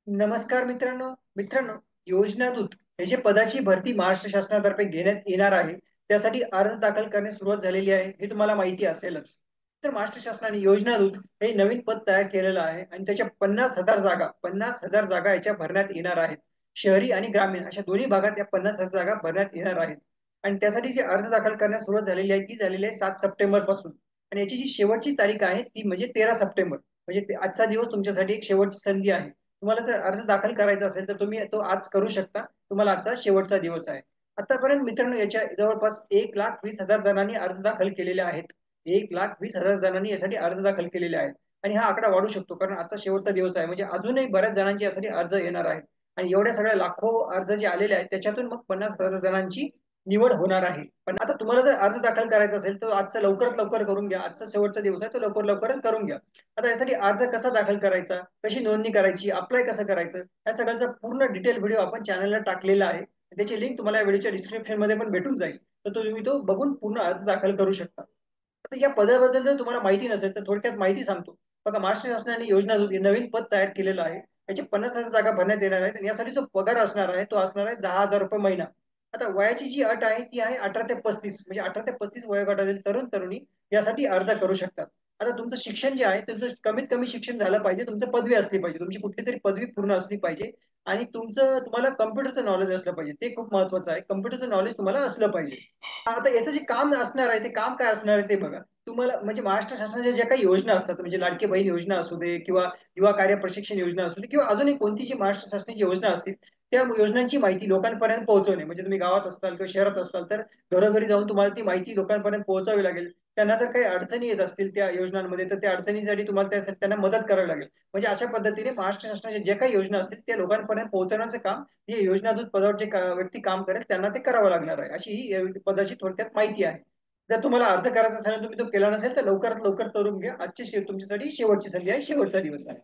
नमस्कार मित्रांनो मित्रांनो योजना दूत हे जे पदाची भरती महाराष्ट्र शासनातर्फे घेण्यात येणार आहे त्यासाठी अर्ज दाखल करण्यास सुरुवात झालेली आहे हे तुम्हाला माहिती असेलच. तर महाराष्ट्र शासनाने योजना दूत हे नवीन पद तयार केलेलं आहे आणि त्याच्या 50,000 जागा याच्या भरण्यात येणार आहेत. शहरी आणि ग्रामीण अशा दोन्ही भागात या 50,000 जागा भरण्यात येणार आहेत. आणि त्यासाठी जे अर्ज दाखल करण्यास सुरुवात झालेली आहे ती झालेली आहे 7 सप्टेंबर पासून. आणि याची जी शेवटची तारीख आहे ती म्हणजे 13 सप्टेंबर. म्हणजे आजचा दिवस तुमच्यासाठी एक शेवटची संधी आहे. तुम्हाला जर अर्ज दाखल करायचा असेल तर तुम्ही तो आज करू शकता. तुम्हाला आजचा शेवटचा दिवस आहे. आतापर्यंत मित्रांनो याच्या जवळपास 1,20,000 जणांनी अर्ज दाखल केलेले आहेत. 1,20,000 जणांनी यासाठी अर्ज दाखल केलेले आहेत. आणि हा आकडा वाढू शकतो कारण आजचा शेवटचा दिवस आहे म्हणजे अजूनही बऱ्याच जणांची यासाठी अर्ज येणार आहेत. आणि एवढ्या सगळ्या लाखो अर्ज जे आलेले आहेत त्याच्यातून मग 50,000 जणांची निवड होणार आहे. पण आता तुम्हाला जर अर्ज दाखल करायचा असेल तर आजचं लवकरात लवकर करून घ्या. आजचा शेवटचा दिवस आहे तो लवकर लवकरच करून घ्या. आता यासाठी अर्ज कसा दाखल करायचा, कशी नोंदणी करायची, अप्लाय कसं करायचं, या सगळ्याचा पूर्ण डिटेल व्हिडिओ आपण चॅनलला टाकलेला आहे. त्याची लिंक तुम्हाला या व्हिडिओच्या डिस्क्रिप्शन मध्ये पण भेटून जाईल. तर तुम्ही तो बघून पूर्ण अर्ज दाखल करू शकता. आता या पदाबद्दल जर तुम्हाला माहिती नसेल तर थोडक्यात माहिती सांगतो. बघा महाराष्ट्र शासनाने योजना दूत हे नवीन पद तयार केलेलं आहे. याचे 50,000 जागा भरण्यात येणार आहेत आणि यासाठी जो पगार असणार आहे तो असणार आहे 10,000 रुपये महिना. आता वयाची जी अट आहे ती आहे 18 ते 35 म्हणजे 18 ते 35 वयोगटातील तरुण तरुणी यासाठी अर्ज करू शकतात. आता तुमचं शिक्षण जे आहे तुमचं कमीत कमी शिक्षण झालं पाहिजे. तुमचं पदवी असली पाहिजे. तुमची कुठली तरी पदवी पूर्ण असली पाहिजे. आणि तुम्हाला कम्प्युटरचं नॉलेज असलं पाहिजे. ते खूप महत्वाचं आहे. कम्प्युटरचं नॉलेज तुम्हाला असलं पाहिजे. आता याचं जे काम असणार आहे ते काम काय असणार आहे ते बघा. तुम्हाला म्हणजे महाराष्ट्र शासनाच्या ज्या काही योजना असतात म्हणजे लाडकी बहीण योजना असू दे किंवा युवा कार्य प्रशिक्षण योजना असू दे किंवा अजूनही कोणती जी महाराष्ट्र शासनाची योजना असतील त्या योजनांची माहिती लोकांपर्यंत पोहोचवणे म्हणजे तुम्ही गावात असताल किंवा शहरात असताल तर घरोघरी जाऊन तुम्हाला ती माहिती लोकांपर्यंत पोहोचावी लागेल. त्यांना जर काही अडचणी येत असतील त्या योजनांमध्ये तर त्या अडचणींसाठी तुम्हाला त्यांना मदत करावी लागेल. म्हणजे अशा पद्धतीने महाराष्ट्र शासनाच्या जे काही योजना असतील त्या लोकांपर्यंत पोहोचवण्याचं काम हे योजना दूत पदावर जे व्यक्ती काम करेल त्यांना ते करावं लागणार आहे. अशी ही पदाची थोडक्यात माहिती आहे. जर तुम्हाला अर्ज करायचा असेल तुम्ही तो केला नसेल तर लवकरात लवकर करून घ्या. आजची तुमच्यासाठी शेवटची संधी आहे शेवटचा दिवस आहे.